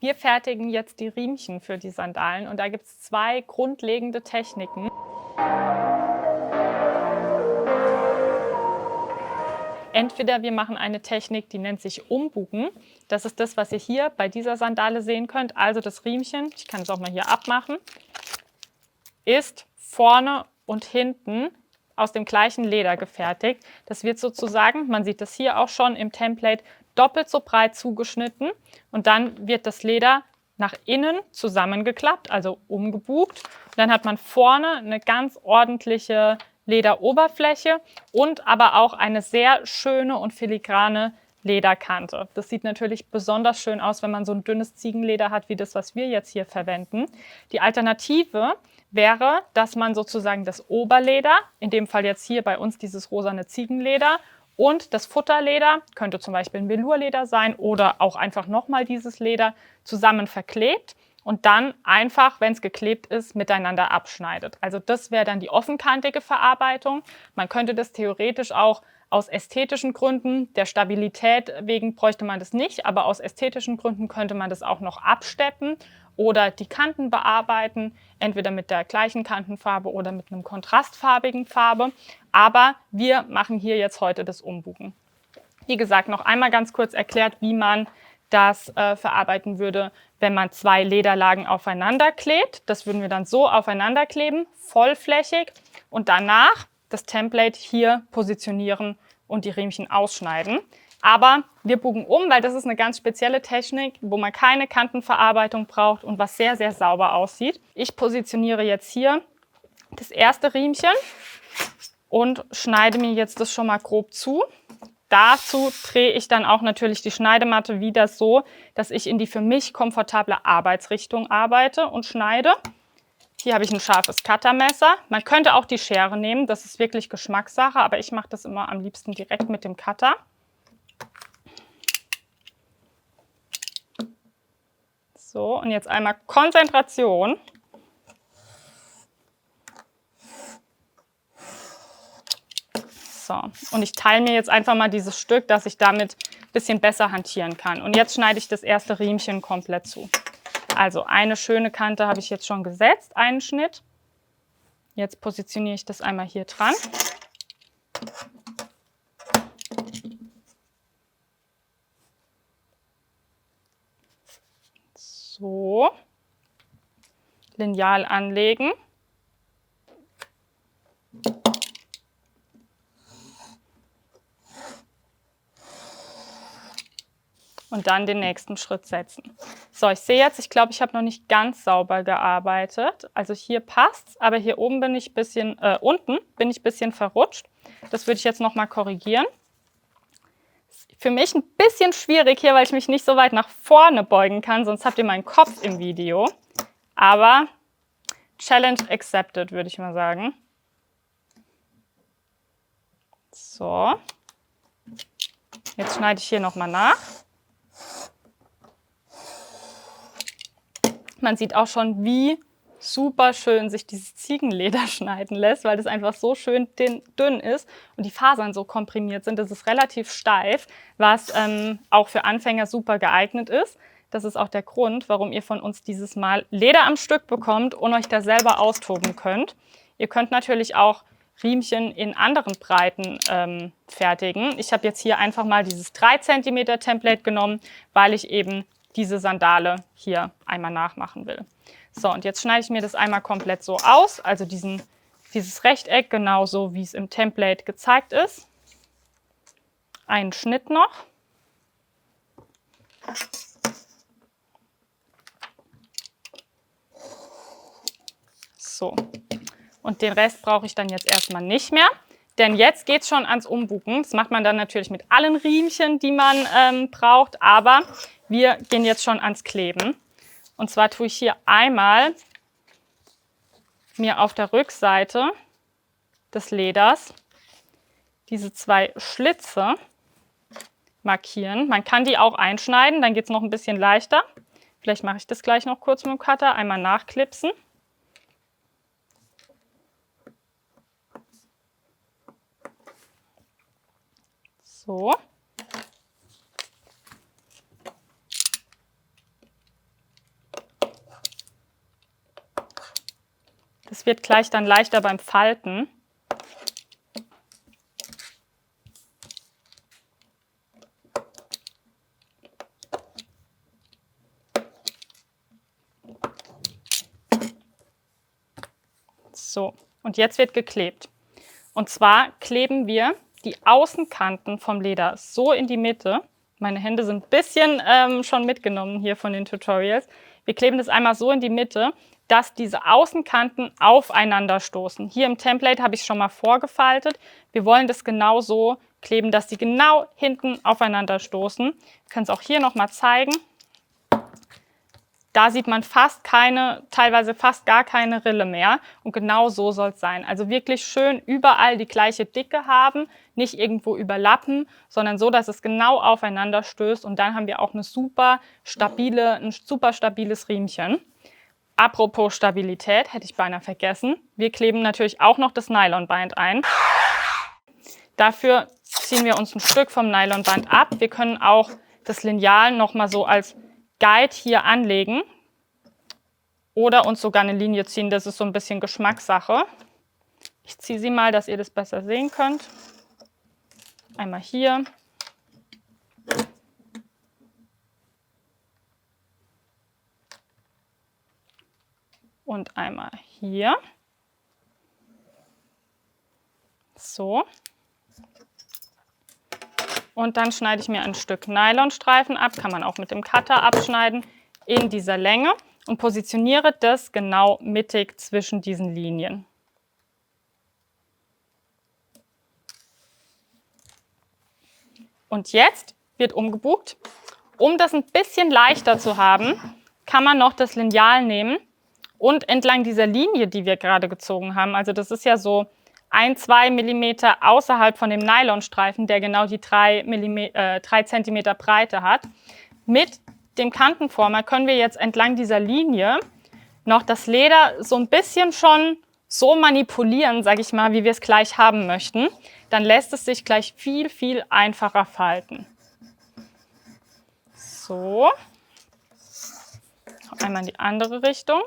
Wir fertigen jetzt die Riemchen für die Sandalen und da gibt es 2 grundlegende Techniken. Entweder wir machen eine Technik, die nennt sich Umbugen. Das ist das, was ihr hier bei dieser Sandale sehen könnt. Also das Riemchen, ich kann es auch mal hier abmachen, ist vorne und hinten aus dem gleichen Leder gefertigt. Das wird sozusagen, man sieht das hier auch schon im Template, doppelt so breit zugeschnitten und dann wird das Leder nach innen zusammengeklappt, also umgebugt. Und dann hat man vorne eine ganz ordentliche Lederoberfläche und aber auch eine sehr schöne und filigrane Lederkante. Das sieht natürlich besonders schön aus, wenn man so ein dünnes Ziegenleder hat, wie das, was wir jetzt hier verwenden. Die Alternative wäre, dass man sozusagen das Oberleder, in dem Fall jetzt hier bei uns dieses rosane Ziegenleder, und das Futterleder, könnte zum Beispiel ein Velourleder sein oder auch einfach nochmal dieses Leder, zusammen verklebt und dann einfach, wenn es geklebt ist, miteinander abschneidet. Also das wäre dann die offenkantige Verarbeitung. Man könnte das theoretisch auch aus ästhetischen Gründen, der Stabilität wegen bräuchte man das nicht, aber aus ästhetischen Gründen könnte man das auch noch absteppen oder die Kanten bearbeiten, entweder mit der gleichen Kantenfarbe oder mit einem kontrastfarbigen Farbe. Aber wir machen hier jetzt heute das Umbugen. Wie gesagt, noch einmal ganz kurz erklärt, wie man das verarbeiten würde, wenn man 2 Lederlagen aufeinander klebt. Das würden wir dann so aufeinander kleben, vollflächig und danach das Template hier positionieren und die Riemchen ausschneiden. Aber wir bugen um, weil das ist eine ganz spezielle Technik, wo man keine Kantenverarbeitung braucht und was sehr, sehr sauber aussieht. Ich positioniere jetzt hier das erste Riemchen und schneide mir jetzt das schon mal grob zu. Dazu drehe ich dann auch natürlich die Schneidematte wieder so, dass ich in die für mich komfortable Arbeitsrichtung arbeite und schneide. Hier habe ich ein scharfes Cuttermesser. Man könnte auch die Schere nehmen, das ist wirklich Geschmackssache, aber ich mache das immer am liebsten direkt mit dem Cutter. So, und jetzt einmal Konzentration. So, und ich teile mir jetzt einfach mal dieses Stück, dass ich damit ein bisschen besser hantieren kann. Und jetzt schneide ich das erste Riemchen komplett zu. Also eine schöne Kante habe ich jetzt schon gesetzt, einen Schnitt. Jetzt positioniere ich das einmal hier dran. So, Lineal anlegen. Und dann den nächsten Schritt setzen. So, ich sehe jetzt, ich glaube, ich habe noch nicht ganz sauber gearbeitet. Also hier passt's, aber hier oben bin ich unten bin ich ein bisschen verrutscht. Das würde ich jetzt noch mal korrigieren. Für mich ein bisschen schwierig hier, weil ich mich nicht so weit nach vorne beugen kann, sonst habt ihr meinen Kopf im Video. Aber Challenge accepted, würde ich mal sagen. So. Jetzt schneide ich hier nochmal nach. Man sieht auch schon, wie super schön sich dieses Ziegenleder schneiden lässt, weil das einfach so schön dünn ist und die Fasern so komprimiert sind. Das ist relativ steif, was auch für Anfänger super geeignet ist. Das ist auch der Grund, warum ihr von uns dieses Mal Leder am Stück bekommt und euch da selber austoben könnt. Ihr könnt natürlich auch Riemchen in anderen Breiten fertigen. Ich habe jetzt hier einfach mal dieses 3 cm Template genommen, weil ich eben diese Sandale hier einmal nachmachen will. So, und jetzt schneide ich mir das einmal komplett so aus, also dieses Rechteck genauso, wie es im Template gezeigt ist. Einen Schnitt noch. So, und den Rest brauche ich dann jetzt erstmal nicht mehr, denn jetzt geht es schon ans Umbuchen. Das macht man dann natürlich mit allen Riemchen, die man braucht, aber wir gehen jetzt schon ans Kleben. Und zwar tue ich hier einmal mir auf der Rückseite des Leders diese 2 Schlitze markieren. Man kann die auch einschneiden, dann geht es noch ein bisschen leichter. Vielleicht mache ich das gleich noch kurz mit dem Cutter. Einmal nachklipsen. So. Das wird gleich dann leichter beim Falten. So, und jetzt wird geklebt. Und zwar kleben wir die Außenkanten vom Leder so in die Mitte. Meine Hände sind ein bisschen schon mitgenommen hier von den Tutorials. Wir kleben das einmal so in die Mitte, dass diese Außenkanten aufeinander stoßen. Hier im Template habe ich es schon mal vorgefaltet. Wir wollen das genau so kleben, dass die genau hinten aufeinander stoßen. Wir können es auch hier noch mal zeigen. Da sieht man teilweise fast gar keine Rille mehr. Und genau so soll es sein. Also wirklich schön überall die gleiche Dicke haben, nicht irgendwo überlappen, sondern so, dass es genau aufeinander stößt. Und dann haben wir auch ein super stabiles Riemchen. Apropos Stabilität, hätte ich beinahe vergessen. Wir kleben natürlich auch noch das Nylonband ein. Dafür ziehen wir uns ein Stück vom Nylonband ab. Wir können auch das Lineal noch mal so als Guide hier anlegen oder uns sogar eine Linie ziehen. Das ist so ein bisschen Geschmackssache. Ich ziehe sie mal, dass ihr das besser sehen könnt. Einmal hier. Und einmal hier. So. Und dann schneide ich mir ein Stück Nylonstreifen ab, kann man auch mit dem Cutter abschneiden, in dieser Länge und positioniere das genau mittig zwischen diesen Linien. Und jetzt wird umgebucht. Um das ein bisschen leichter zu haben, kann man noch das Lineal nehmen und entlang dieser Linie, die wir gerade gezogen haben, also das ist ja so 1-2 mm außerhalb von dem Nylonstreifen, der genau die 3 cm Breite hat. Mit dem Kantenformer können wir jetzt entlang dieser Linie noch das Leder so ein bisschen schon so manipulieren, sage ich mal, wie wir es gleich haben möchten. Dann lässt es sich gleich viel, viel einfacher falten. So. Einmal in die andere Richtung.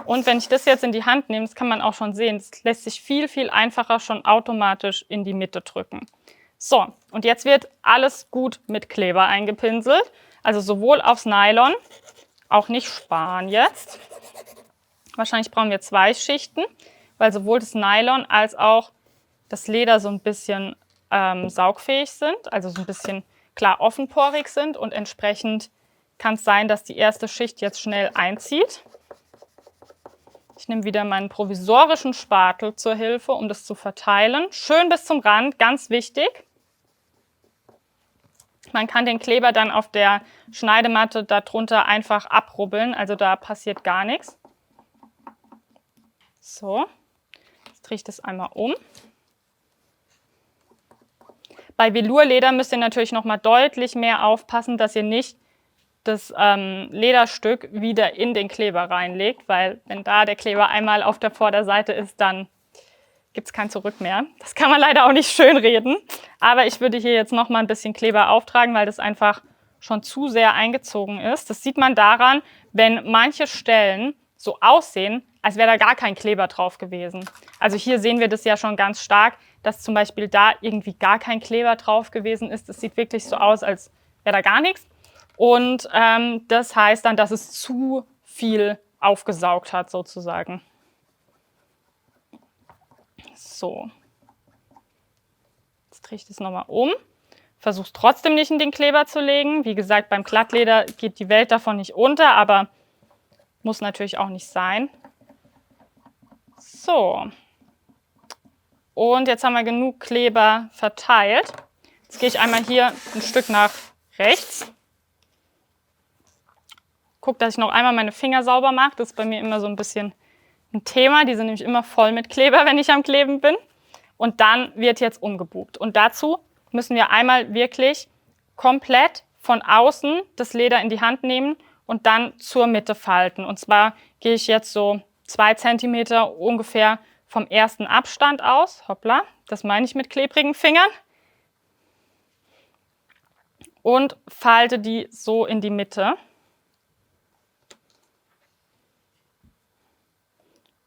Und wenn ich das jetzt in die Hand nehme, das kann man auch schon sehen, das lässt sich viel, viel einfacher schon automatisch in die Mitte drücken. So, und jetzt wird alles gut mit Kleber eingepinselt. Also sowohl aufs Nylon, auch nicht sparen jetzt. Wahrscheinlich brauchen wir 2 Schichten, weil sowohl das Nylon als auch das Leder so ein bisschen saugfähig sind, also so ein bisschen klar offenporig sind. Und entsprechend kann es sein, dass die erste Schicht jetzt schnell einzieht. Ich nehme wieder meinen provisorischen Spatel zur Hilfe, um das zu verteilen. Schön bis zum Rand, ganz wichtig. Man kann den Kleber dann auf der Schneidematte darunter einfach abrubbeln, also da passiert gar nichts. So, jetzt drehe ich das einmal um. Bei Velourleder müsst ihr natürlich noch mal deutlich mehr aufpassen, dass ihr nicht das Lederstück wieder in den Kleber reinlegt, weil wenn da der Kleber einmal auf der Vorderseite ist, dann gibt es kein Zurück mehr. Das kann man leider auch nicht schön reden, aber ich würde hier jetzt noch mal ein bisschen Kleber auftragen, weil das einfach schon zu sehr eingezogen ist. Das sieht man daran, wenn manche Stellen so aussehen, als wäre da gar kein Kleber drauf gewesen. Also hier sehen wir das ja schon ganz stark, dass zum Beispiel da irgendwie gar kein Kleber drauf gewesen ist. Das sieht wirklich so aus, als wäre da gar nichts. Und das heißt dann, dass es zu viel aufgesaugt hat, sozusagen. So. Jetzt drehe ich das nochmal um. Versuche es trotzdem nicht in den Kleber zu legen. Wie gesagt, beim Glattleder geht die Welt davon nicht unter, aber muss natürlich auch nicht sein. So. Und jetzt haben wir genug Kleber verteilt. Jetzt gehe ich einmal hier ein Stück nach rechts. Gucke, dass ich noch einmal meine Finger sauber mache. Das ist bei mir immer so ein bisschen ein Thema. Die sind nämlich immer voll mit Kleber, wenn ich am Kleben bin. Und dann wird jetzt umgebucht. Und dazu müssen wir einmal wirklich komplett von außen das Leder in die Hand nehmen und dann zur Mitte falten. Und zwar gehe ich jetzt so 2 cm ungefähr vom ersten Abstand aus. Hoppla, das meine ich mit klebrigen Fingern. und falte die so in die Mitte.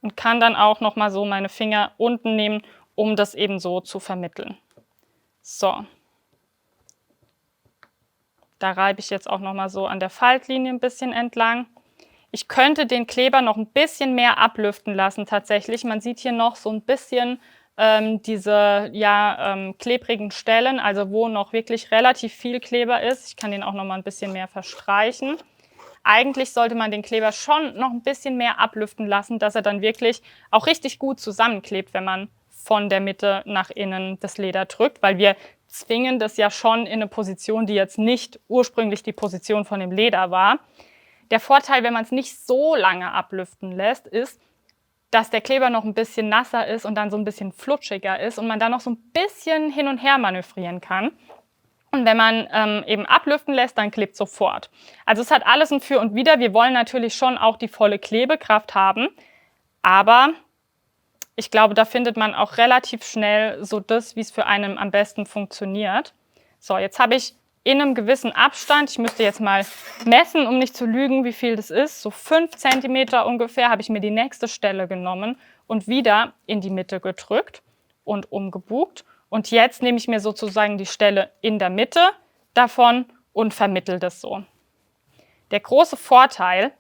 Und kann dann auch noch mal so meine Finger unten nehmen, um das eben so zu vermitteln. So. Da reibe ich jetzt auch noch mal so an der Faltlinie ein bisschen entlang. Ich könnte den Kleber noch ein bisschen mehr ablüften lassen tatsächlich. Man sieht hier noch so ein bisschen diese klebrigen Stellen, also wo noch wirklich relativ viel Kleber ist. Ich kann den auch noch mal ein bisschen mehr verstreichen. Eigentlich sollte man den Kleber schon noch ein bisschen mehr ablüften lassen, dass er dann wirklich auch richtig gut zusammenklebt, wenn man von der Mitte nach innen das Leder drückt, weil wir zwingen das ja schon in eine Position, die jetzt nicht ursprünglich die Position von dem Leder war. Der Vorteil, wenn man es nicht so lange ablüften lässt, ist, dass der Kleber noch ein bisschen nasser ist und dann so ein bisschen flutschiger ist und man da noch so ein bisschen hin und her manövrieren kann. Und wenn man eben ablüften lässt, dann klebt sofort. Also es hat alles ein Für und Wider. Wir wollen natürlich schon auch die volle Klebekraft haben, aber ich glaube, da findet man auch relativ schnell so das, wie es für einen am besten funktioniert. So, jetzt habe ich in einem gewissen Abstand, ich müsste jetzt mal messen, um nicht zu lügen, wie viel das ist, so 5 cm ungefähr, habe ich mir die nächste Stelle genommen und wieder in die Mitte gedrückt und umgebugt. Und jetzt nehme ich mir sozusagen die Stelle in der Mitte davon und vermittle das so. Der große Vorteil,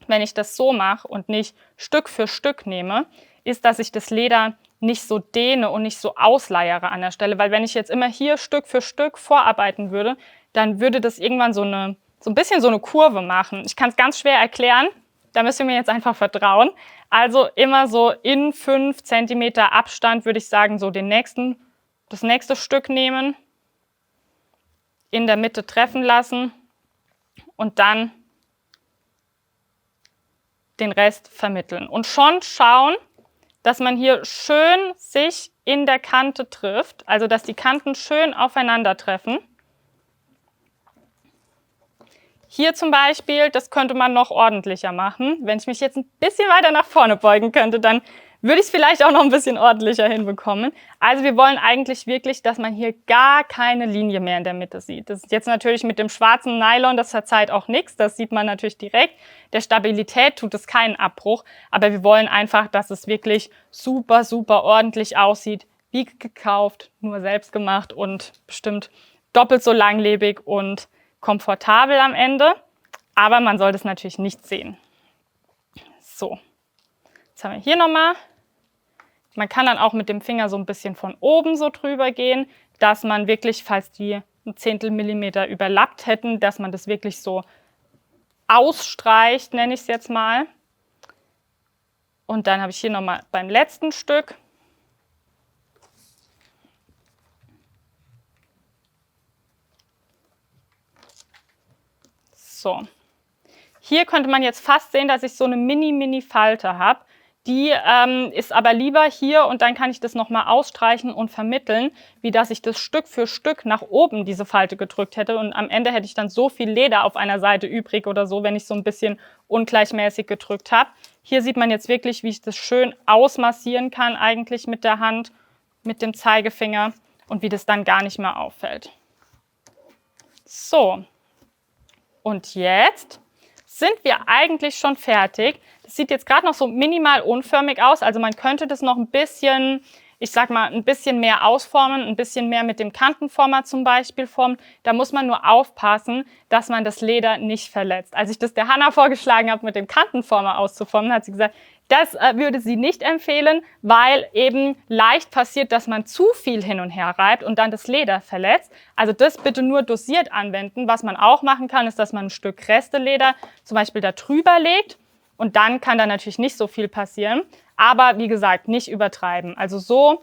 wenn ich das so mache und nicht Stück für Stück nehme, ist, dass ich das Leder nicht so dehne und nicht so ausleiere an der Stelle. Weil wenn ich jetzt immer hier Stück für Stück vorarbeiten würde, dann würde das irgendwann so ein bisschen so eine Kurve machen. Ich kann es ganz schwer erklären, da müsst ihr mir jetzt einfach vertrauen. Also immer so in 5 cm Abstand würde ich sagen, so das nächste Stück nehmen, in der Mitte treffen lassen und dann den Rest vermitteln. Und schon schauen, dass man hier schön sich in der Kante trifft, also dass die Kanten schön aufeinandertreffen. Hier zum Beispiel, das könnte man noch ordentlicher machen. Wenn ich mich jetzt ein bisschen weiter nach vorne beugen könnte, dann würde ich es vielleicht auch noch ein bisschen ordentlicher hinbekommen. Also wir wollen eigentlich wirklich, dass man hier gar keine Linie mehr in der Mitte sieht. Das ist jetzt natürlich mit dem schwarzen Nylon, das verzeiht auch nichts, das sieht man natürlich direkt. Der Stabilität tut es keinen Abbruch, aber wir wollen einfach, dass es wirklich super, super ordentlich aussieht, wie gekauft, nur selbst gemacht und bestimmt doppelt so langlebig und komfortabel am Ende. Aber man sollte es natürlich nicht sehen. So, jetzt haben wir hier nochmal. Man kann dann auch mit dem Finger so ein bisschen von oben so drüber gehen, dass man wirklich, falls die ein Zehntel Millimeter überlappt hätten, dass man das wirklich so ausstreicht, nenne ich es jetzt mal. Und dann habe ich hier nochmal beim letzten Stück so. Hier könnte man jetzt fast sehen, dass ich so eine Mini-Falte habe. Die ist aber lieber hier und dann kann ich das nochmal ausstreichen und vermitteln, wie dass ich das Stück für Stück nach oben diese Falte gedrückt hätte und am Ende hätte ich dann so viel Leder auf einer Seite übrig oder so, wenn ich so ein bisschen ungleichmäßig gedrückt habe. Hier sieht man jetzt wirklich, wie ich das schön ausmassieren kann eigentlich mit der Hand, mit dem Zeigefinger und wie das dann gar nicht mehr auffällt. So, und jetzt sind wir eigentlich schon fertig. Das sieht jetzt gerade noch so minimal unförmig aus, also man könnte das noch ein bisschen, ich sag mal, ein bisschen mehr ausformen, ein bisschen mehr mit dem Kantenformer zum Beispiel formen. Da muss man nur aufpassen, dass man das Leder nicht verletzt. Als ich das der Hanna vorgeschlagen habe, mit dem Kantenformer auszuformen, hat sie gesagt, das würde sie nicht empfehlen, weil eben leicht passiert, dass man zu viel hin und her reibt und dann das Leder verletzt. Also das bitte nur dosiert anwenden. Was man auch machen kann, ist, dass man ein Stück Resteleder zum Beispiel da drüber legt und dann kann da natürlich nicht so viel passieren. Aber wie gesagt, nicht übertreiben. Also so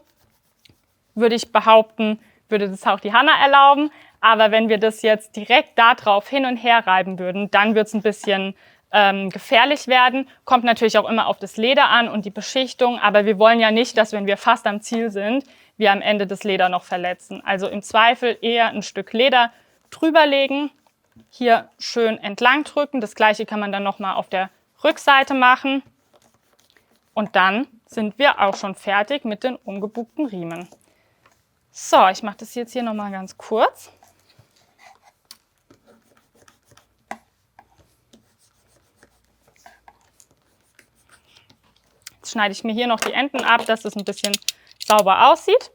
würde ich behaupten, würde das auch die Hanna erlauben. Aber wenn wir das jetzt direkt da drauf hin und her reiben würden, dann wird es ein bisschen gefährlich werden. Kommt natürlich auch immer auf das Leder an und die Beschichtung, aber wir wollen ja nicht, dass wenn wir fast am Ziel sind, wir am Ende das Leder noch verletzen. Also im Zweifel eher ein Stück Leder drüber legen, hier schön entlang drücken. Das gleiche kann man dann nochmal auf der Rückseite machen und dann sind wir auch schon fertig mit den umgebugten Riemen. So, ich mache das jetzt hier nochmal ganz kurz. Jetzt schneide ich mir hier noch die Enden ab, dass es ein bisschen sauber aussieht.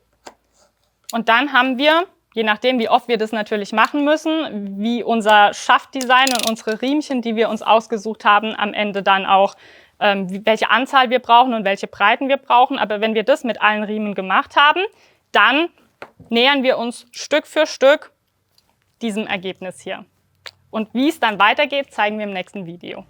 Und dann haben wir, je nachdem, wie oft wir das natürlich machen müssen, wie unser Schaftdesign und unsere Riemchen, die wir uns ausgesucht haben, am Ende dann auch, welche Anzahl wir brauchen und welche Breiten wir brauchen. Aber wenn wir das mit allen Riemen gemacht haben, dann nähern wir uns Stück für Stück diesem Ergebnis hier. Und wie es dann weitergeht, zeigen wir im nächsten Video.